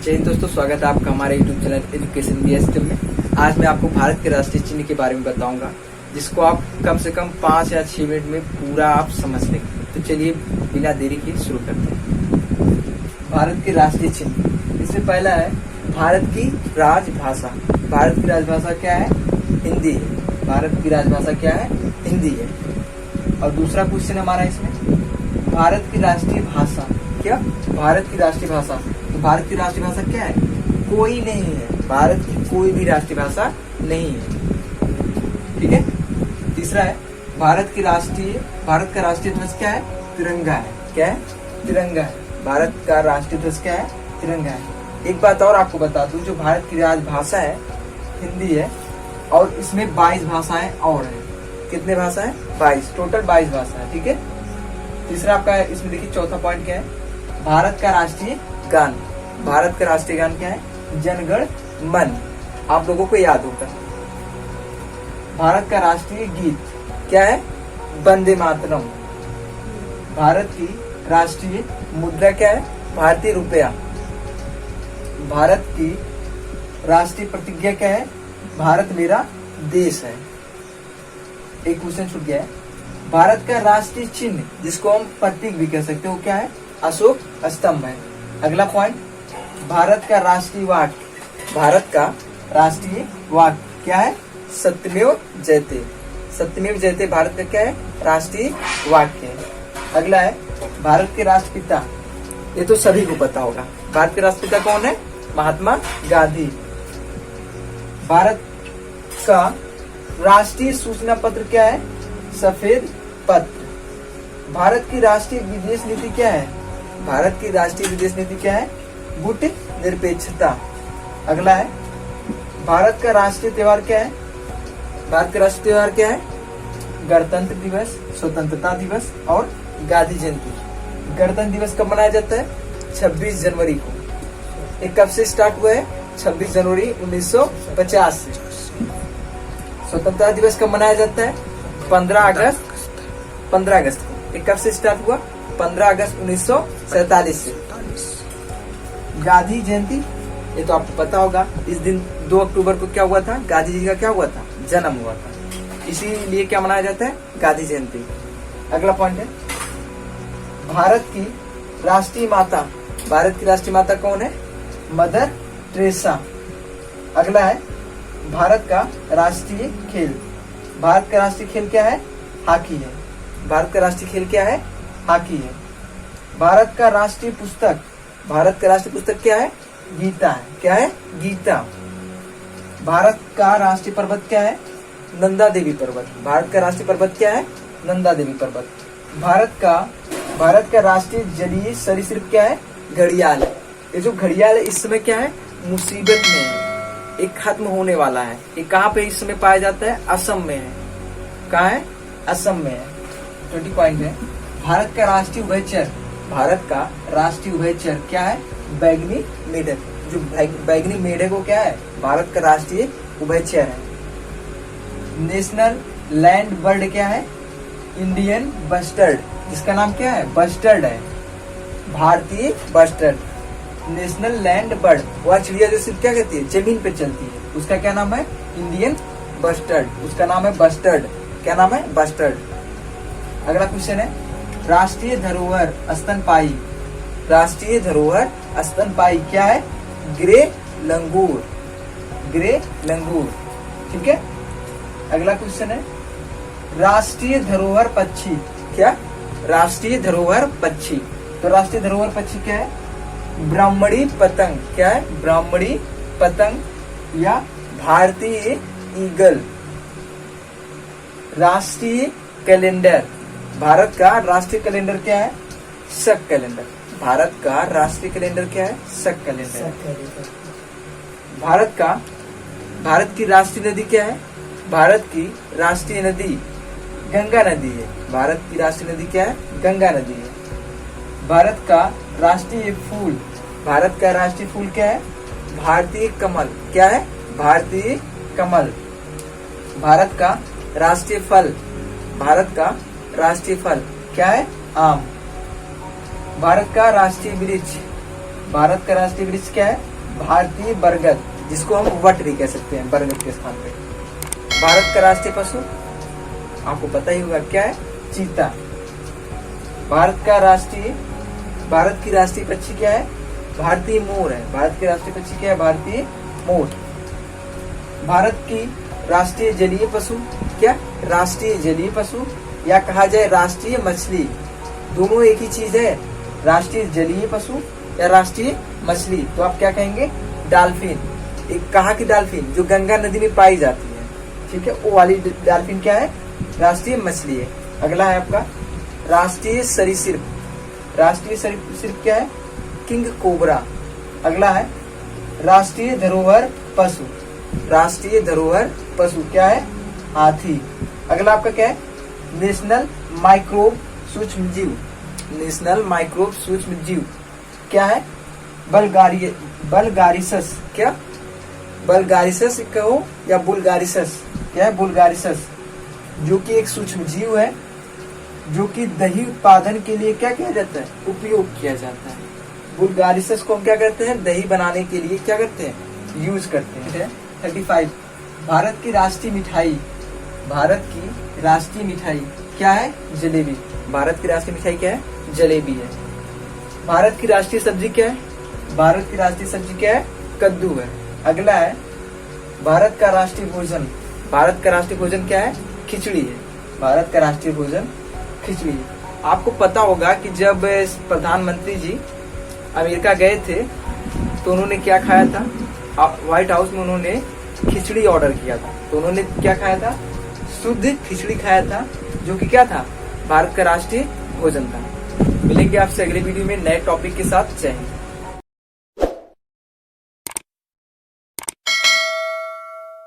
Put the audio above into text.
जय हिंद दोस्तों, स्वागत है आपका हमारे YouTube चैनल एजुकेशन BSTM में। आज मैं आपको भारत के राष्ट्रीय चिन्ह के बारे में बताऊंगा, जिसको आप कम से कम 5 या 6 मिनट में पूरा आप समझ लेंगे। तो चलिए बिना देरी के शुरू करते हैं। भारत के राष्ट्रीय चिन्ह, इसमें पहला है भारत की राजभाषा। भारत की राजभाषा क्या है? हिंदी है। भारत की राजभाषा क्या है? हिंदी है। और दूसरा क्वेश्चन हमारा इसमें, भारत की राष्ट्रीय भाषा क्या? भारत की राष्ट्रीय भाषा। तो भारत की राष्ट्रीय भाषा क्या है? कोई नहीं है। भारत की कोई भी राष्ट्रीय भाषा नहीं है। ठीक है। तीसरा है भारत का राष्ट्रीय ध्वज क्या है? तिरंगा है। क्या है? तिरंगा है। भारत का राष्ट्रीय ध्वज क्या है? तिरंगा है। एक बात और आपको बता दूं, जो भारत की राजभाषा है हिंदी है, और इसमें 22 भाषाएं और हैं। कितने भाषा है? 22, टोटल 22 भाषा है। ठीक है। तीसरा आपका इसमें देखिए, चौथा पॉइंट क्या है? भारत का राष्ट्रीय गान। भारत का राष्ट्रीय गान क्या है? जन गण मन। आप लोगों को याद होगा। भारत का राष्ट्रीय गीत क्या है? वंदे मातरम। भारत की राष्ट्रीय मुद्रा क्या है? भारतीय रुपया। भारत की राष्ट्रीय प्रतिज्ञा क्या है? भारत मेरा देश है। एक क्वेश्चन छूट गया है। भारत का राष्ट्रीय चिन्ह, जिसको हम प्रतीक भी कह सकते हो, क्या है? अशोक स्तंभ है। अगला पॉइंट, भारत का राष्ट्रीय वाक्य। भारत का राष्ट्रीय वाक्य क्या है? सत्यमेव जयते। सत्यमेव जयते भारत का क्या है? राष्ट्रीय वाक्य है। अगला है भारत के राष्ट्रपिता। ये तो सभी को पता होगा। भारत के राष्ट्रपिता कौन है? महात्मा गांधी। भारत का राष्ट्रीय सूचना पत्र क्या है? सफेद पत्र। भारत की राष्ट्रीय विदेश नीति क्या है? भारत की राष्ट्रीय विदेश नीति क्या है? गुट निरपेक्षता। अगला है भारत का राष्ट्रीय त्योहार क्या है? भारत का राष्ट्रीय त्योहार क्या है? गणतंत्र दिवस, स्वतंत्रता दिवस और गांधी जयंती। गणतंत्र दिवस कब मनाया जाता है? 26 जनवरी को। ये कब से स्टार्ट हुआ है? 26 जनवरी 1950 से। स्वतंत्रता दिवस कब मनाया जाता है? 15 अगस्त को। ये कब से स्टार्ट हुआ? 15 अगस्त 1947 से। गांधी जयंती, ये तो आपको पता होगा। इस दिन 2 अक्टूबर को क्या हुआ था? गांधी जी का क्या हुआ था? जन्म हुआ था। इसीलिए क्या मनाया जाता है? गांधी जयंती। अगला पॉइंट है भारत की राष्ट्रीय माता। भारत की राष्ट्रीय माता कौन है? Mother Teresa. अगला है भारत का राष्ट्रीय खेल। भारत का राष्ट्रीय खेल क्या है? हॉकी है। भारत का राष्ट्रीय खेल क्या है? हॉकी है। भारत का राष्ट्रीय पुस्तक। भारत का राष्ट्रीय पुस्तक क्या है? गीता है। क्या है? गीता। भारत का राष्ट्रीय पर्वत क्या है? नंदा देवी पर्वत। भारत का राष्ट्रीय पर्वत क्या है? नंदा देवी पर्वत। भारत का राष्ट्रीय जलीय सरीसृप क्या है? घड़ियाल। ये जो घड़ियाल है इस समय क्या है? मुसीबत में है। एक खत्म होने वाला है। ये कहाँ पे इस समय पाया जाता है? असम में है। कहाँ है? असम में है। 20 पॉइंट है भारत का राष्ट्रीय उभयचर। भारत का राष्ट्रीय उभयचर क्या है? बैंगनी मेढक। जो बैंगनी मेढक को क्या है? भारत का राष्ट्रीय उभयचर है। नेशनल लैंड बर्ड क्या है? Indian bustard. जिसका नाम क्या है? बस्टर्ड है। भारतीय बस्टर्ड। नेशनल लैंड बर्ड, वह चिड़िया जो सिर्फ क्या कहती है? जमीन पे चलती है। उसका क्या नाम है? Indian bustard. उसका नाम है बस्टर्ड। क्या नाम है? बस्टर्ड। अगला क्वेश्चन है राष्ट्रीय धरोहर स्तनपायी। राष्ट्रीय धरोहर स्तनपायी क्या है? ग्रे लंगूर। ग्रे लंगूर। ठीक है। अगला क्वेश्चन है राष्ट्रीय धरोहर पक्षी। क्या? राष्ट्रीय धरोहर पक्षी। तो राष्ट्रीय धरोहर पक्षी क्या है? ब्राह्मणी पतंग। क्या है? ब्राह्मणी पतंग या भारतीय ईगल। राष्ट्रीय कैलेंडर। भारत का राष्ट्रीय कैलेंडर क्या है? शक कैलेंडर। भारत का राष्ट्रीय कैलेंडर क्या है? शक कैलेंडर। भारत की राष्ट्रीय नदी क्या है? भारत की राष्ट्रीय नदी गंगा नदी है। भारत की राष्ट्रीय नदी क्या है? गंगा नदी है। भारत का राष्ट्रीय फूल। भारत का राष्ट्रीय फूल क्या है? भारतीय कमल। क्या है? भारतीय कमल। भारत का राष्ट्रीय फल। भारत का राष्ट्रीय फल क्या है? आम। भारत का राष्ट्रीय वृक्ष। भारत का राष्ट्रीय वृक्ष क्या है? भारतीय बरगद, जिसको हम वट भी कह सकते हैं बरगद के स्थान पे। भारत का राष्ट्रीय पशु आपको पता ही होगा क्या है, चीता। भारत की राष्ट्रीय पक्षी क्या है, भारतीय मोर है। भारत की राष्ट्रीय पक्षी क्या है, भारतीय मोर। भारत की राष्ट्रीय जलीय पशु क्या, राष्ट्रीय जलीय पशु, या कहा जाए राष्ट्रीय मछली, दोनों एक ही चीज है, राष्ट्रीय जलीय पशु या राष्ट्रीय मछली। तो आप क्या कहेंगे, डॉल्फिन। एक कहाँ की डॉल्फिन, जो गंगा नदी में पाई जाती है, ठीक है, वो वाली डॉल्फिन क्या है, राष्ट्रीय मछली है। अगला है आपका राष्ट्रीय सरीसृप। राष्ट्रीय सरीसृप क्या है, किंग कोबरा। अगला है राष्ट्रीय धरोहर पशु। राष्ट्रीय धरोहर पशु क्या है, हाथी। अगला आपका क्या है, नेशनल माइक्रोब सूक्ष्म जीव। नेशनल माइक्रोब सूक्ष्म जीव क्या है, बल्गारिसस। क्या, बल्गारिसस कहो या बुल्गारिसस, क्या है, बुल्गारिसस, जो कि एक सूक्ष्म जीव है, जो कि दही उत्पादन के लिए क्या किया जाता है, उपयोग किया जाता है। बुल्गारिसस को हम क्या करते हैं, दही बनाने के लिए क्या करते हैं, यूज करते हैं। 35 भारत की राष्ट्रीय मिठाई। भारत की राष्ट्रीय मिठाई क्या है, जलेबी। भारत की राष्ट्रीय मिठाई क्या है, जलेबी है। भारत की राष्ट्रीय सब्जी क्या है, भारत की राष्ट्रीय सब्जी क्या है, कद्दू है। अगला है भारत का राष्ट्रीय भोजन। भारत का राष्ट्रीय भोजन क्या है, खिचड़ी है। भारत का राष्ट्रीय भोजन खिचड़ी है। आपको पता होगा कि जब प्रधानमंत्री जी अमेरिका गए थे तो उन्होंने क्या खाया था, व्हाइट हाउस में उन्होंने खिचड़ी ऑर्डर किया था। तो उन्होंने क्या खाया था, शुद्ध खिचड़ी खाया था, जो कि क्या था, भारत का राष्ट्रीय भोजन था। मिलेंगे आपसे अगले वीडियो में नए टॉपिक के साथ। जय हिंद।